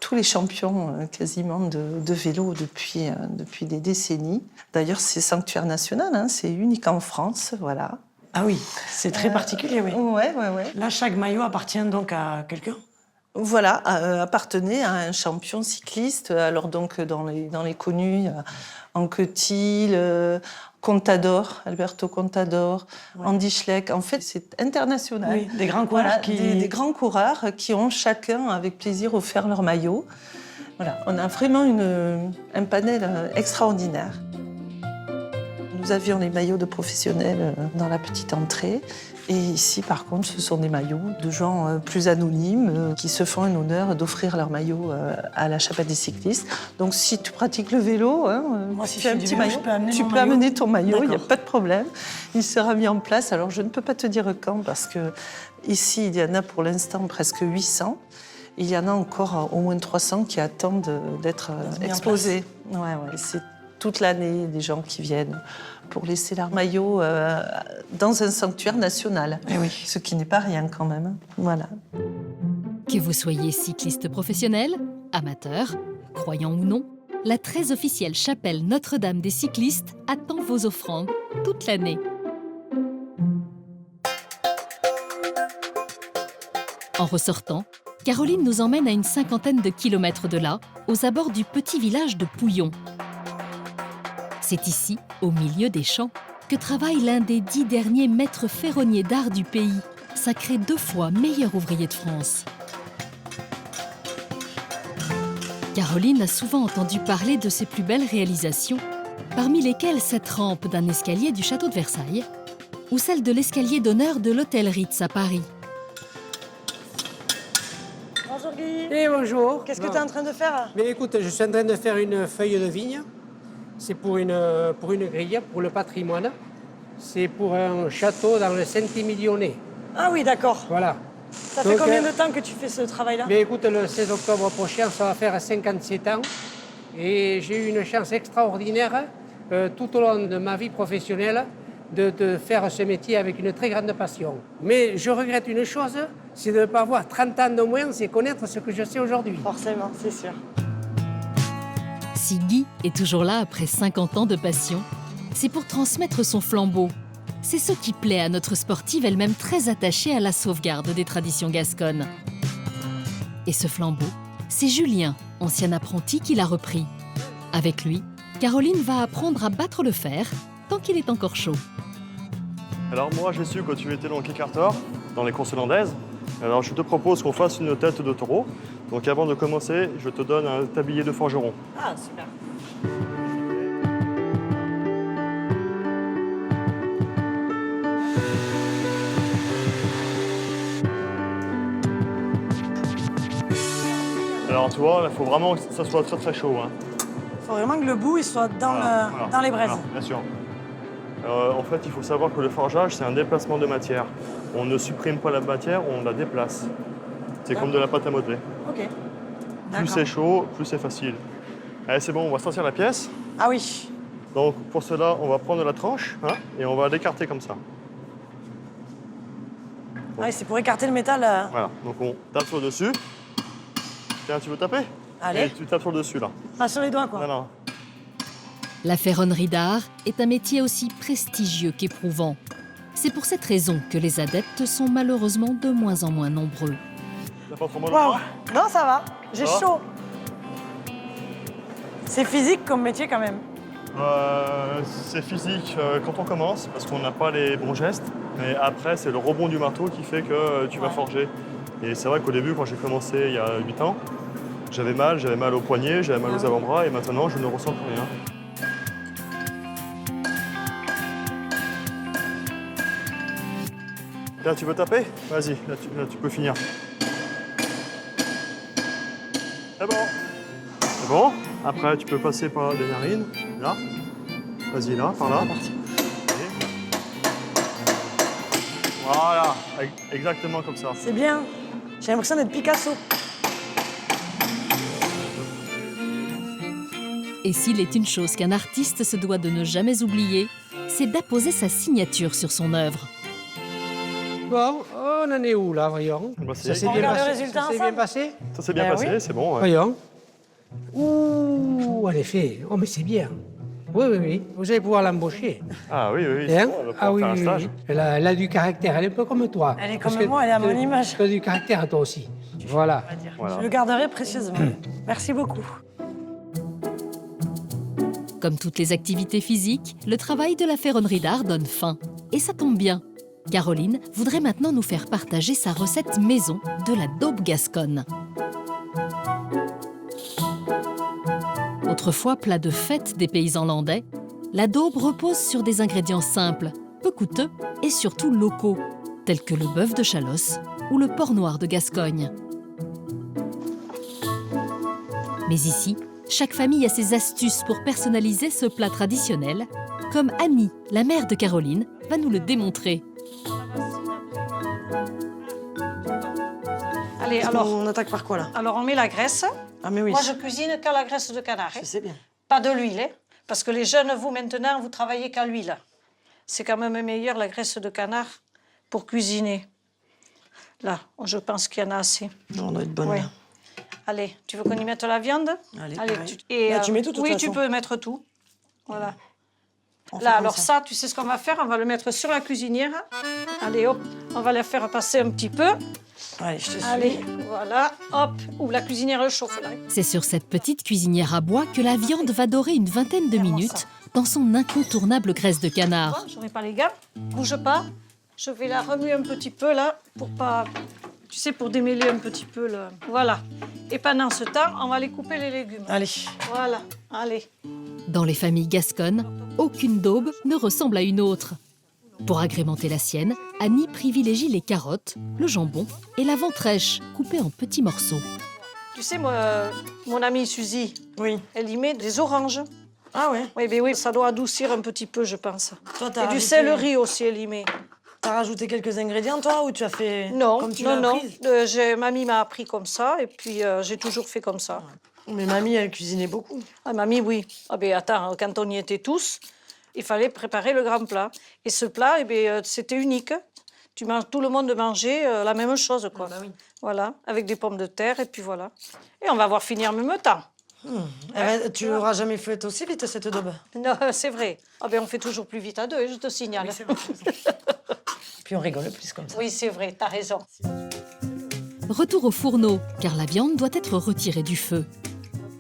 tous les champions quasiment de vélo depuis des décennies. D'ailleurs, c'est sanctuaire national, hein, c'est unique en France, voilà. Ah oui, c'est très particulier, oui. Ouais. Là, chaque maillot appartient donc à quelqu'un? Voilà, appartenait à un champion cycliste. Alors donc dans les connus, Anquetil, Contador, Alberto Contador, Andy Schleck. En fait, c'est international. Oui, des grands coureurs des grands coureurs qui ont chacun avec plaisir offert leur maillot. Voilà, on a vraiment un panel extraordinaire. Nous avions les maillots de professionnels dans la petite entrée. Et ici, par contre, ce sont des maillots de gens plus anonymes qui se font un honneur d'offrir leur maillot à la chapelle des cyclistes. Donc, si tu pratiques le vélo, moi, si tu as un petit maillot, tu peux amener ton maillot, il n'y a pas de problème. Il sera mis en place. Alors, je ne peux pas te dire quand, parce que ici, il y en a pour l'instant presque 800. Il y en a encore au moins 300 qui attendent d'être exposés. Ouais, c'est toute l'année des gens qui viennent pour laisser leur maillot dans un sanctuaire national. Oui. Ce qui n'est pas rien quand même. Voilà. Que vous soyez cycliste professionnel, amateur, croyant ou non, la très officielle chapelle Notre-Dame des cyclistes attend vos offrandes toute l'année. En ressortant, Caroline nous emmène à une 50aine de kilomètres de là, aux abords du petit village de Pouillon. C'est ici, au milieu des champs, que travaille l'un des 10 derniers maîtres ferronniers d'art du pays, sacré 2 fois meilleur ouvrier de France. Caroline a souvent entendu parler de ses plus belles réalisations, parmi lesquelles cette rampe d'un escalier du château de Versailles ou celle de l'escalier d'honneur de l'hôtel Ritz à Paris. Bonjour Guy. Et bonjour. Qu'est-ce que tu es en train de faire? Mais écoute, je suis en train de faire une feuille de vigne. C'est pour une grille, pour le patrimoine. C'est pour un château dans le Saint-Émilionnais. Ah oui, d'accord. Voilà. Ça fait combien de temps que tu fais ce travail-là? Mais écoute, le 16 octobre prochain, ça va faire 57 ans. Et j'ai eu une chance extraordinaire tout au long de ma vie professionnelle de faire ce métier avec une très grande passion. Mais je regrette une chose, c'est de ne pas avoir 30 ans de moins et connaître ce que je sais aujourd'hui. Forcément, c'est sûr. Si Guy est toujours là après 50 ans de passion, c'est pour transmettre son flambeau. C'est ce qui plaît à notre sportive, elle-même très attachée à la sauvegarde des traditions gasconnes. Et ce flambeau, c'est Julien, ancien apprenti, qui l'a repris. Avec lui, Caroline va apprendre à battre le fer tant qu'il est encore chaud. Alors moi j'ai su que tu étais dans le Kickstarter, dans les courses hollandaises. Alors je te propose qu'on fasse une tête de taureau. Donc avant de commencer, je te donne un tablier de forgeron. Ah, super. Alors tu vois, il faut vraiment que ça soit très très chaud. Il faut vraiment que le bout il soit dans les braises. Voilà, bien sûr. En fait, il faut savoir que le forgeage, c'est un déplacement de matière. On ne supprime pas la matière, on la déplace. C'est comme de la pâte à modeler. Ok. Plus c'est chaud, plus c'est facile. Allez, c'est bon, on va sortir la pièce. Ah oui. Donc pour cela, on va prendre la tranche et on va l'écarter comme ça. Ah oui, c'est pour écarter le métal. Voilà, donc on tape sur le dessus. Tiens, tu veux taper? Allez. Et tu tapes sur le dessus, là. Pas sur les doigts, quoi. Non. La ferronnerie d'art est un métier aussi prestigieux qu'éprouvant. C'est pour cette raison que les adeptes sont malheureusement de moins en moins nombreux. T'as pas trop mal au Waouh. bras? Non, ça va. J'ai Ça va chaud. C'est physique comme métier, quand même. C'est physique quand on commence, parce qu'on n'a pas les bons gestes. Mais après, c'est le rebond du marteau qui fait que tu vas forger. Et c'est vrai qu'au début, quand j'ai commencé il y a 8 ans, j'avais mal au poignet, j'avais mal aux avant-bras, et maintenant, je ne ressens plus rien. Là, tu veux taper? Vas-y, là, tu peux finir. C'est bon. C'est bon. Après, tu peux passer par les narines, là. Vas-y, là, par là. Voilà, exactement comme ça. C'est bien. J'ai l'impression d'être Picasso. Et s'il est une chose qu'un artiste se doit de ne jamais oublier, c'est d'apposer sa signature sur son œuvre. Bon, on en est où là, voyons? Ça s'est bien passé? Ça s'est bien passé? Ça s'est bien passé, c'est bon. Ouais. Voyons. Ouh, en effet. Oh, mais c'est bien. Oui. Vous allez pouvoir l'embaucher. Ah oui. Hein? Bon, on va Ah oui, faire un stage. Elle a du caractère. Elle est un peu comme toi. Elle est comme moi, elle est à mon image. Tu as du caractère, toi aussi. Voilà. Voilà. Je le garderai précieusement. Merci beaucoup. Comme toutes les activités physiques, le travail de la ferronnerie d'art donne faim. Et ça tombe bien. Caroline voudrait maintenant nous faire partager sa recette maison de la daube gasconne. Autrefois plat de fête des paysans landais, la daube repose sur des ingrédients simples, peu coûteux et surtout locaux, tels que le bœuf de Chalosse ou le porc noir de Gascogne. Mais ici, chaque famille a ses astuces pour personnaliser ce plat traditionnel, comme Annie, la mère de Caroline, va nous le démontrer. Allez, alors, on attaque par quoi, là? Alors, on met la graisse. Ah, mais oui. Moi, je cuisine qu'à la graisse de canard. Je sais bien. Pas de l'huile, hein, parce que les jeunes, vous, maintenant, vous travaillez qu'à l'huile. C'est quand même meilleur, la graisse de canard, pour cuisiner. Là, je pense qu'il y en a assez. Non, on doit être bonne, Ouais. là. Allez, tu veux qu'on y mette la viande? Allez, et, tu mets tout, de toute oui, façon. tu peux mettre tout. Voilà. On fait Là, comme alors ça, tu sais ce qu'on va faire? On va le mettre sur la cuisinière. Allez, hop, on va la faire passer un petit peu. Allez, je te suis. Allez, voilà, hop. Ou la cuisinière chauffe, là. C'est sur cette petite cuisinière à bois que la viande va dorer une vingtaine de minutes dans son incontournable graisse de canard. Je n'aurai pas les gars. Bouge pas. Je vais la remuer un petit peu, là, pour pas... Tu sais, pour démêler un petit peu le... Voilà. Et pendant ce temps, on va aller couper les légumes. Allez. Voilà, allez. Dans les familles gasconnes, aucune daube ne ressemble à une autre. Pour agrémenter la sienne, Annie privilégie les carottes, le jambon et la ventrèche, coupée en petits morceaux. Tu sais, moi, mon amie Suzy, oui, elle y met des oranges. Ah ouais? Oui, ben oui, ça doit adoucir un petit peu, je pense. Toi, Et t'as du rajouté... céleri aussi, elle y met. T'as rajouté quelques ingrédients, toi, ou tu as fait Non, comme tu l'as non. apprise? Mamie m'a appris comme ça, et puis j'ai toujours fait comme ça. Mais mamie, elle cuisinait beaucoup. Ah, mamie, oui. Ah ben attends, quand on y était tous, Il fallait préparer le grand plat. Et ce plat, eh bien, c'était unique. Tout le monde mangeait la même chose, quoi. Ah bah oui. Voilà, avec des pommes de terre, et puis voilà. Et on va voir finir en même temps. Tu l'auras jamais fait aussi vite, cette daube? Non, c'est vrai. Ah ben, on fait toujours plus vite à deux, je te signale. Oui, c'est vrai. Puis on rigole plus comme ça. Oui, c'est vrai, t'as raison. Retour au fourneau, car la viande doit être retirée du feu.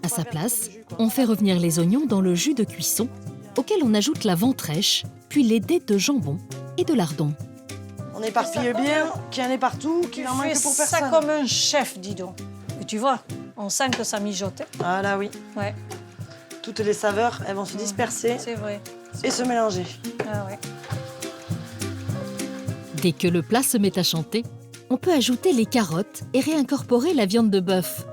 À sa place, on fait revenir les oignons dans le jus de cuisson, auquel on ajoute la ventrèche, puis les dés de jambon et de lardon. On éparpille bien, qu'il y en ait partout, qu'il en manque pour personne. Ça comme un chef, dis donc. Et tu vois, on sent que ça mijote. Ah là oui. Ouais. Toutes les saveurs, elles vont se disperser. C'est vrai. Et se mélanger. Ah ouais. Dès que le plat se met à chanter, on peut ajouter les carottes et réincorporer la viande de bœuf.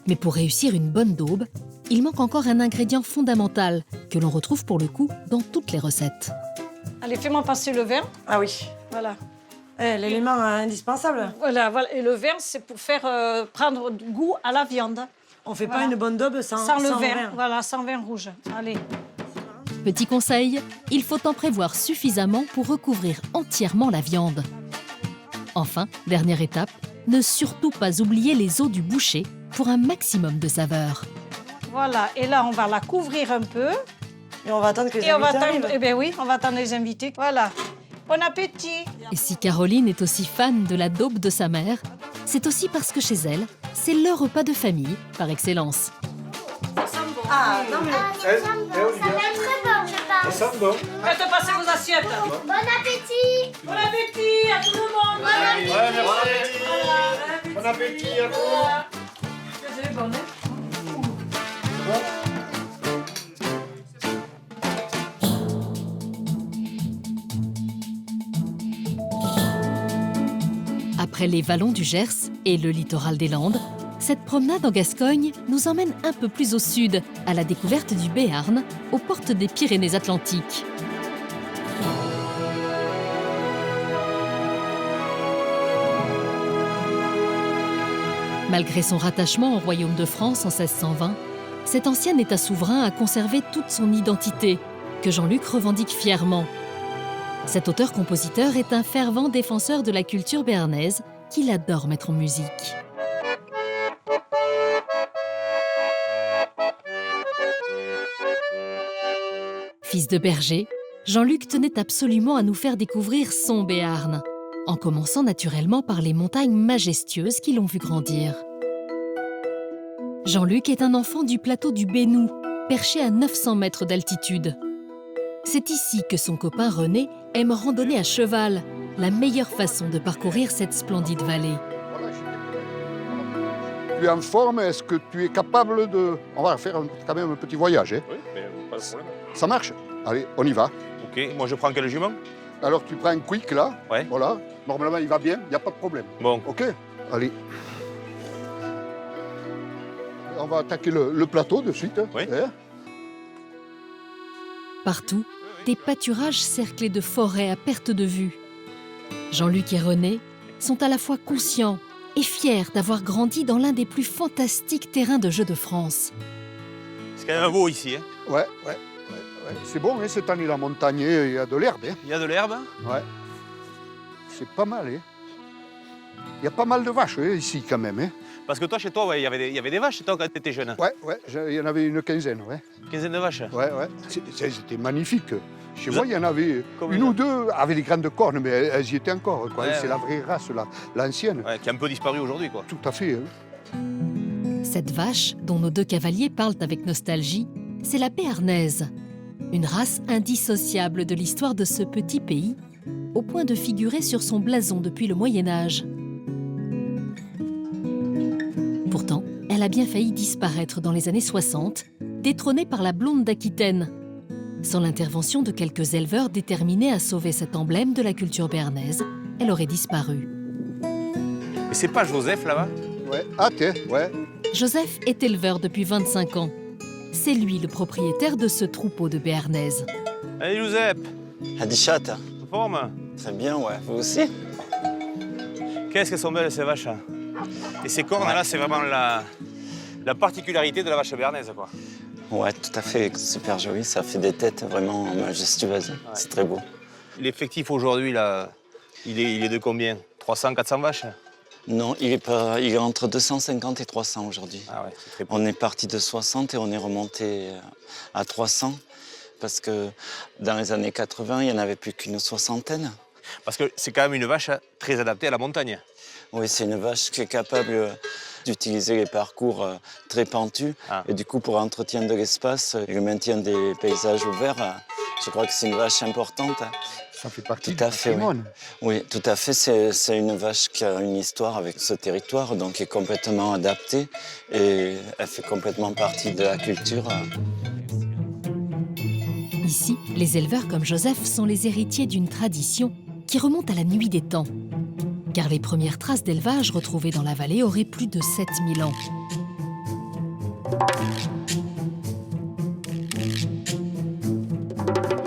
Mais pour réussir une bonne daube, il manque encore un ingrédient fondamental que l'on retrouve pour le coup dans toutes les recettes. Allez, fais-moi passer le vin. Ah oui. Voilà. L'élément indispensable. Voilà. Et le vin, c'est pour faire prendre goût à la viande. On fait pas une bonne daube sans le vin. vin. Voilà, sans vin rouge. Allez. Petit conseil, il faut en prévoir suffisamment pour recouvrir entièrement la viande. Enfin, dernière étape, ne surtout pas oublier les os du boucher pour un maximum de saveur. Voilà, et là, on va la couvrir un peu. Et on va attendre que les invités arrivent. Eh bien oui, on va attendre les invités. Voilà. Bon appétit. Et si Caroline est aussi fan de la daube de sa mère, c'est aussi parce que chez elle, c'est le repas de famille par excellence. Ah, non mais... Ça va être très bon, je pense. Ça sent bon. Faites passer vos assiettes. Bon appétit. Bon appétit à tout le monde. Bon appétit. Ouais, merci. Bon appétit à vous. C'est bon, hein? Après les vallons du Gers et le littoral des Landes, cette promenade en Gascogne nous emmène un peu plus au sud, à la découverte du Béarn, aux portes des Pyrénées-Atlantiques. Malgré son rattachement au royaume de France en 1620, cet ancien État souverain a conservé toute son identité, que Jean-Luc revendique fièrement. Cet auteur-compositeur est un fervent défenseur de la culture béarnaise qu'il adore mettre en musique. Fils de berger, Jean-Luc tenait absolument à nous faire découvrir son Béarn, en commençant naturellement par les montagnes majestueuses qui l'ont vu grandir. Jean-Luc est un enfant du plateau du Bénou, perché à 900 mètres d'altitude. C'est ici que son copain René aime randonner à cheval, la meilleure façon de parcourir cette splendide vallée. Tu es en forme, est-ce que tu es capable de... On va faire quand même un petit voyage. Hein? Oui, mais pas de problème. Ça marche? Allez, on y va. Ok, moi je prends quel jument? Alors tu prends un quick là, Ouais. Voilà. Normalement il va bien, il n'y a pas de problème. Bon. Ok? Allez. On va attaquer le plateau de suite. Oui. Hein? Partout, des pâturages cerclés de forêts à perte de vue. Jean-Luc et René sont à la fois conscients et fiers d'avoir grandi dans l'un des plus fantastiques terrains de jeu de France. C'est quand même beau ici. Hein? Ouais. C'est bon, hein, cette année la montagne, il y a de l'herbe. Hein? Il y a de l'herbe. Ouais. C'est pas mal. Hein? Il y a pas mal de vaches ici quand même. Hein? Parce que toi, chez toi, il y avait des vaches chez toi quand tu étais jeune. Ouais, il y en avait une quinzaine. Ouais. Une quinzaine de vaches. Ouais. C'était magnifique. Chez moi, il y en avait une ou deux avec des grandes cornes, mais elles y étaient encore. Quoi. C'est la vraie race, l'ancienne. Ouais, qui a un peu disparu aujourd'hui, quoi. Tout à fait. Hein. Cette vache, dont nos deux cavaliers parlent avec nostalgie, c'est la béarnaise. Une race indissociable de l'histoire de ce petit pays, au point de figurer sur son blason depuis le Moyen-Âge. Pourtant, elle a bien failli disparaître dans les années 60, détrônée par la blonde d'Aquitaine. Sans l'intervention de quelques éleveurs déterminés à sauver cet emblème de la culture béarnaise, elle aurait disparu. Mais c'est pas Joseph là-bas? Ouais. Ah, tiens, ouais. Joseph est éleveur depuis 25 ans. C'est lui le propriétaire de ce troupeau de béarnaises. Allez, Joseph. À des chattes. En forme? Très bien, ouais. Vous aussi? Qu'est-ce qu'elles sont belles, ces vaches. Et ces cornes, là, c'est vraiment la particularité de la vache béarnaise, quoi. Ouais, tout à fait, super joli. Ça fait des têtes vraiment majestueuses. Ouais. C'est très beau. L'effectif aujourd'hui, là, il est de combien? 300, 400 vaches? Non, il est entre 250 et 300 aujourd'hui. Ah ouais, c'est très peu. On est parti de 60 et on est remonté à 300 parce que dans les années 80, il n'y en avait plus qu'une soixantaine. Parce que c'est quand même une vache très adaptée à la montagne. Oui, c'est une vache qui est capable d'utiliser les parcours très pentus. Et du coup, pour l'entretien de l'espace et le maintien des paysages ouverts, je crois que c'est une vache importante. Ça fait partie du patrimoine. Oui, tout à fait. C'est une vache qui a une histoire avec ce territoire, donc qui est complètement adaptée et elle fait complètement partie de la culture. Ici, les éleveurs comme Joseph sont les héritiers d'une tradition qui remonte à la nuit des temps. Car les premières traces d'élevage retrouvées dans la vallée auraient plus de 7000 ans.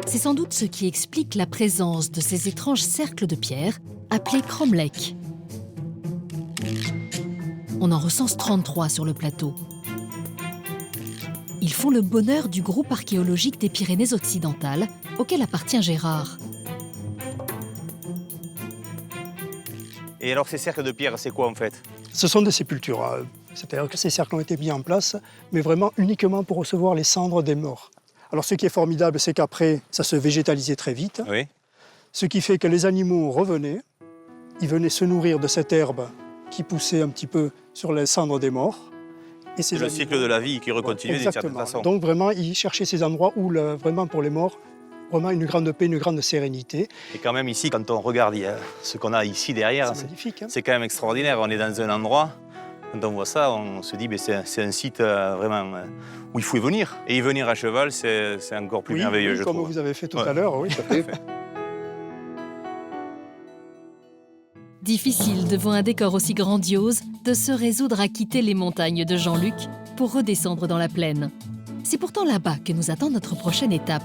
C'est sans doute ce qui explique la présence de ces étranges cercles de pierre appelés cromlechs. On en recense 33 sur le plateau. Ils font le bonheur du groupe archéologique des Pyrénées-Occidentales, auquel appartient Gérard. Et alors ces cercles de pierre, c'est quoi en fait? Ce sont des sépultures. C'est-à-dire que ces cercles ont été mis en place, mais vraiment uniquement pour recevoir les cendres des morts. Alors ce qui est formidable, c'est qu'après, ça se végétalisait très vite. Oui. Ce qui fait que les animaux revenaient, ils venaient se nourrir de cette herbe qui poussait un petit peu sur les cendres des morts. Et c'est le cycle de la vie qui recontinue d'une certaine façon. Donc vraiment, ils cherchaient ces endroits où, vraiment pour les morts, vraiment une grande paix, une grande sérénité. Et quand même ici, quand on regarde ce qu'on a ici derrière, c'est magnifique. C'est quand même extraordinaire. On est dans un endroit, quand on voit ça, on se dit que c'est un site vraiment où il faut y venir. Et y venir à cheval, c'est encore plus merveilleux, je trouve. Comme vous avez fait tout à l'heure, oui. Tout à fait. Difficile, devant un décor aussi grandiose, de se résoudre à quitter les montagnes de Jean-Luc pour redescendre dans la plaine. C'est pourtant là-bas que nous attend notre prochaine étape.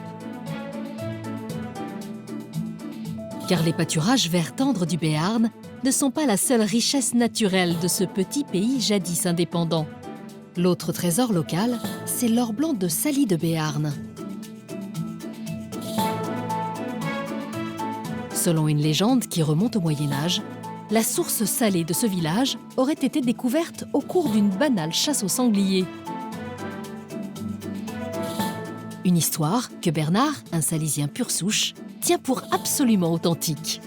Car les pâturages vert tendre du Béarn ne sont pas la seule richesse naturelle de ce petit pays jadis indépendant. L'autre trésor local, c'est l'or blanc de Saly de Béarn. Selon une légende qui remonte au Moyen-Âge, la source salée de ce village aurait été découverte au cours d'une banale chasse au sanglier. Une histoire que Bernard, un Salésien pur souche, tient pour absolument authentique.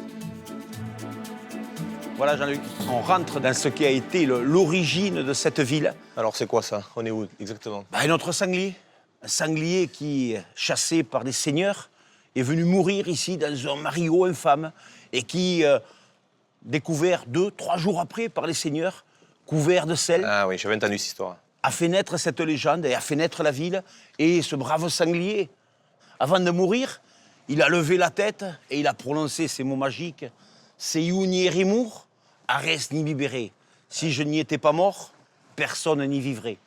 Voilà Jean-Luc, on rentre dans ce qui a été l'origine de cette ville. Alors c'est quoi ça? On est où exactement? Notre sanglier. Un sanglier qui, chassé par des seigneurs, est venu mourir ici dans un marigot infâme et qui, découvert 2-3 jours après par les seigneurs, couvert de sel. Ah oui, j'avais entendu cette histoire. A fait naître cette légende et a fait naître la ville. Et ce brave sanglier, avant de mourir, il a levé la tête et il a prononcé ces mots magiques. « Seyuni Rimour, Arès ni Bibéré. Si je n'y étais pas mort, personne n'y vivrait. »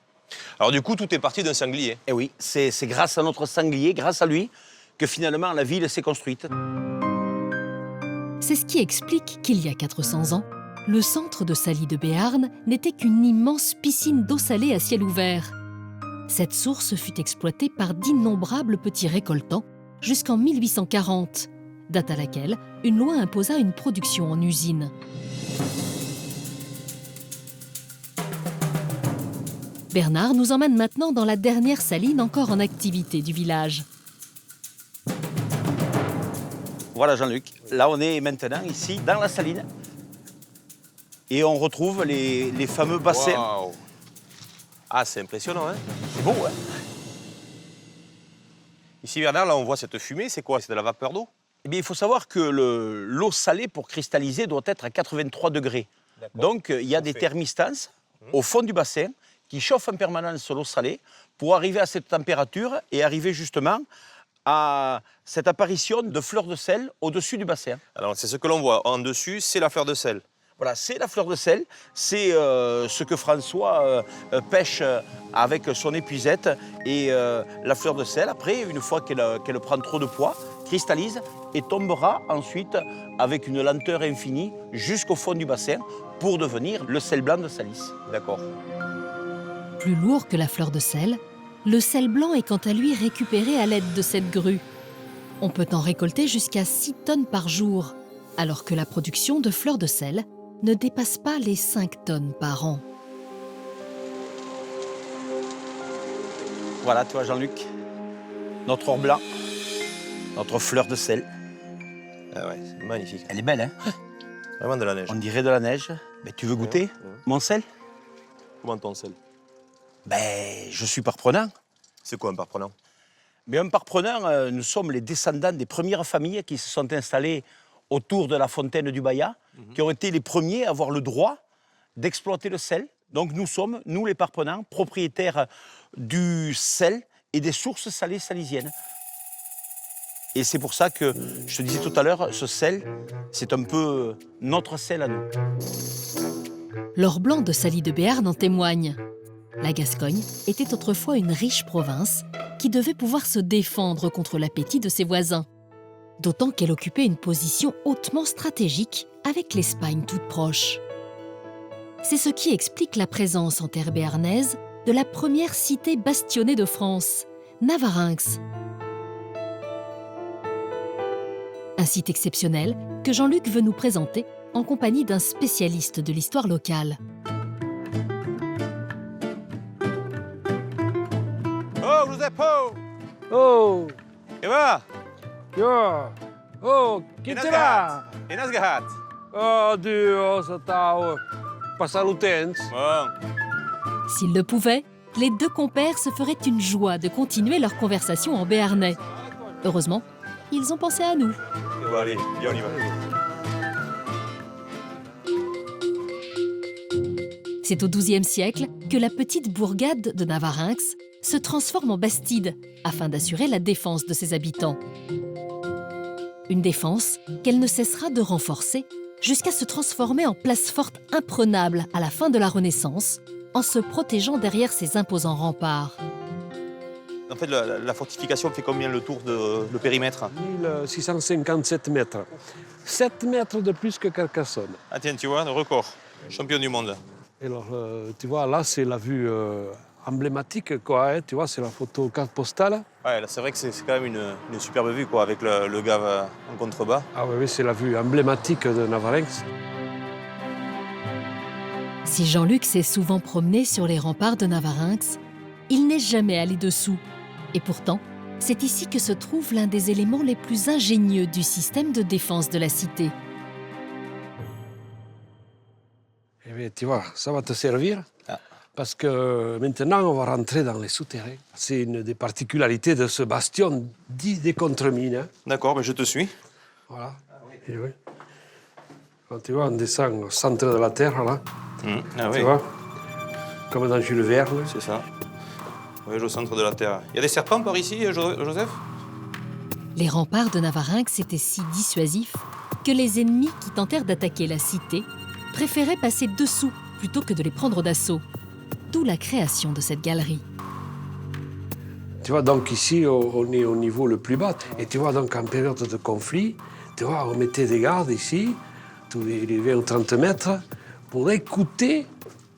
Alors du coup, tout est parti d'un sanglier. Eh oui, c'est grâce à notre sanglier, grâce à lui, que finalement la ville s'est construite. C'est ce qui explique qu'il y a 400 ans, le centre de Saly de Béarn n'était qu'une immense piscine d'eau salée à ciel ouvert. Cette source fut exploitée par d'innombrables petits récoltants jusqu'en 1840, date à laquelle une loi imposa une production en usine. Bernard nous emmène maintenant dans la dernière saline encore en activité du village. Voilà Jean-Luc, là on est maintenant ici dans la saline et on retrouve les fameux bassins. Wow. Ah, c'est impressionnant, hein? C'est beau, hein? Ici Bernard, là on voit cette fumée, c'est quoi? C'est de la vapeur d'eau? Eh bien, il faut savoir que l'eau salée pour cristalliser doit être à 83 degrés. Donc il y a des thermistances au fond du bassin qui chauffent en permanence l'eau salée pour arriver à cette température et arriver justement à cette apparition de fleurs de sel au-dessus du bassin. Alors c'est ce que l'on voit en dessus, c'est la fleur de sel. Voilà, c'est la fleur de sel, c'est ce que François pêche avec son épuisette. Et la fleur de sel, après, une fois qu'elle prend trop de poids, cristallise et tombera ensuite avec une lenteur infinie jusqu'au fond du bassin pour devenir le sel blanc de Salis. D'accord. Plus lourd que la fleur de sel, Le sel blanc est quant à lui récupéré à l'aide de cette grue. On peut en récolter jusqu'à 6 tonnes par jour, alors que la production de fleurs de sel ne dépasse pas les 5 tonnes par an. Voilà, toi Jean-Luc, notre or blanc, notre fleur de sel. Ah ouais, c'est magnifique. Elle est belle, hein? Vraiment de la neige. On dirait de la neige. Mais tu veux goûter mon sel? Comment ton sel? Ben, je suis parprenant. C'est quoi un parprenant? Mais un parprenant, nous sommes les descendants des premières familles qui se sont installées autour de la fontaine du Bayat, qui ont été les premiers à avoir le droit d'exploiter le sel. Donc nous sommes, nous les parprenants, propriétaires du sel et des sources salées salysiennes. Et c'est pour ça que, je te disais tout à l'heure, ce sel, c'est un peu notre sel à nous. L'or blanc de Sally de Béarn en témoigne. La Gascogne était autrefois une riche province qui devait pouvoir se défendre contre l'appétit de ses voisins. D'autant qu'elle occupait une position hautement stratégique avec l'Espagne toute proche. C'est ce qui explique la présence en terre béarnaise de la première cité bastionnée de France, Navarinx. Un site exceptionnel que Jean-Luc veut nous présenter en compagnie d'un spécialiste de l'histoire locale. Oh, Giuseppe! Oh! Che va? Ja! Oh, chi te va? E nasgat? Oh, Dio, Satao! Passar le temps? Bon. S'ils le pouvaient, les deux compères se feraient une joie de continuer leur conversation en béarnais. Heureusement, ils ont pensé à nous. Bon, allez, viens, on y va. C'est au XIIe siècle que la petite bourgade de Navarinx se transforme en bastide afin d'assurer la défense de ses habitants. Une défense qu'elle ne cessera de renforcer jusqu'à se transformer en place forte imprenable à la fin de la Renaissance, en se protégeant derrière ses imposants remparts. En fait, la fortification fait combien le tour de le périmètre? 1657 mètres. 7 mètres de plus que Carcassonne. Ah tiens, tu vois, le record. Champion du monde. Alors, tu vois, là, c'est la vue emblématique, quoi. Hein, tu vois, c'est la photo carte postale. Ouais, là, c'est vrai que c'est quand même une superbe vue, quoi, avec le Gave en contrebas. Ah oui, c'est la vue emblématique de Navarinx. Si Jean-Luc s'est souvent promené sur les remparts de Navarinx, il n'est jamais allé dessous. Et pourtant, c'est ici que se trouve l'un des éléments les plus ingénieux du système de défense de la cité. Eh bien, tu vois, ça va te servir. Parce que maintenant, on va rentrer dans les souterrains. C'est une des particularités de ce bastion dit des contremines. Hein. D'accord, mais je te suis. Voilà. Et oui. Quand tu vois, on descend au centre de la terre, là. Ah, tu oui. vois, comme dans Jules Verne. C'est ça. Oui, au centre de la terre. Il y a des serpents par ici, Joseph? Les remparts de Navarinx étaient si dissuasifs que les ennemis qui tentèrent d'attaquer la cité préféraient passer dessous plutôt que de les prendre d'assaut. D'où la création de cette galerie. Tu vois, donc ici, on est au niveau le plus bas. Et tu vois, donc en période de conflit, tu vois, on mettait des gardes ici, tous les 20 ou 30 mètres, pour écouter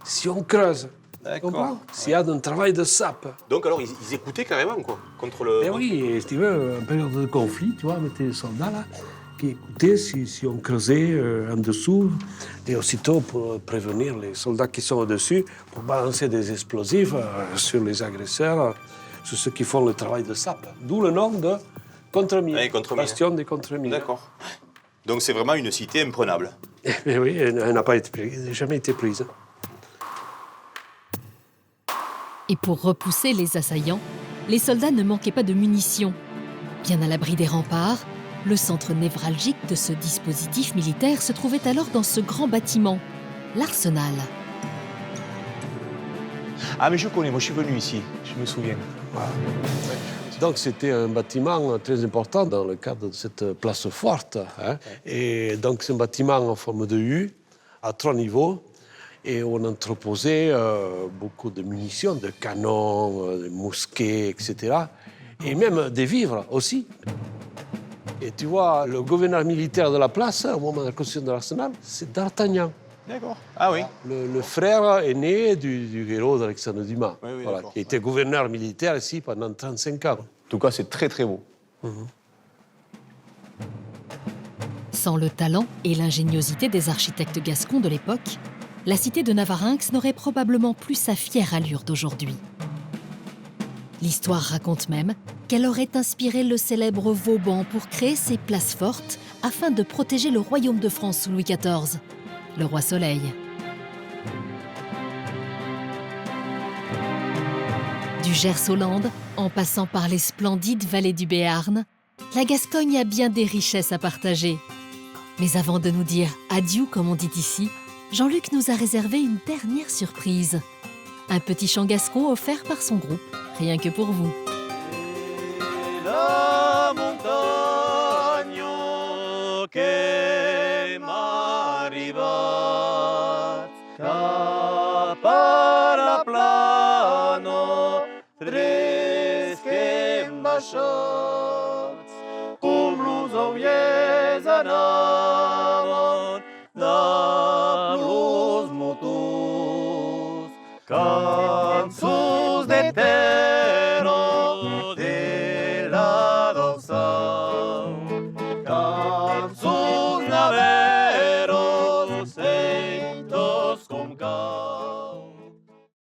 si on creuse. D'accord. S'il y a un travail de sape. Donc alors, ils écoutaient carrément, quoi, contre le... Eh oui, et si tu veux, en période de conflit, tu vois, on mettait des soldats là, qui écoutaient si on creusait en dessous, et aussitôt pour prévenir les soldats qui sont au-dessus, pour balancer des explosifs sur les agresseurs, sur ceux qui font le travail de sape. D'où le nom de contremine, bastion des contremines. D'accord. Donc c'est vraiment une cité imprenable. Eh oui, elle n'a jamais été prise. Et pour repousser les assaillants, les soldats ne manquaient pas de munitions. Bien à l'abri des remparts, le centre névralgique de ce dispositif militaire se trouvait alors dans ce grand bâtiment, l'arsenal. Ah mais je connais, moi je suis venu ici, je me souviens. Voilà. Donc c'était un bâtiment très important dans le cadre de cette place forte. Hein. Et donc c'est un bâtiment en forme de U, à 3 niveaux. Et on entreposait beaucoup de munitions, de canons, de mousquets, etc. Et même des vivres aussi. Et tu vois, le gouverneur militaire de la place, au moment de la construction de l'arsenal, c'est D'Artagnan. D'accord. Ah oui. Le frère aîné du héros d'Alexandre Dumas, voilà, qui était gouverneur militaire ici pendant 35 ans. En tout cas, c'est très très beau. Sans le talent et l'ingéniosité des architectes gascons de l'époque, la cité de Navarinx n'aurait probablement plus sa fière allure d'aujourd'hui. L'histoire raconte même qu'elle aurait inspiré le célèbre Vauban pour créer ses places fortes afin de protéger le royaume de France sous Louis XIV, le roi Soleil. Du Gers aux Landes, en passant par les splendides vallées du Béarn, la Gascogne a bien des richesses à partager. Mais avant de nous dire adieu, comme on dit ici, Jean-Luc nous a réservé une dernière surprise. Un petit chant gascon offert par son groupe, rien que pour vous. La montagna che m'arriva capara plano tresche mbasciats cum blusou iesanavon da blues motus cansus de terra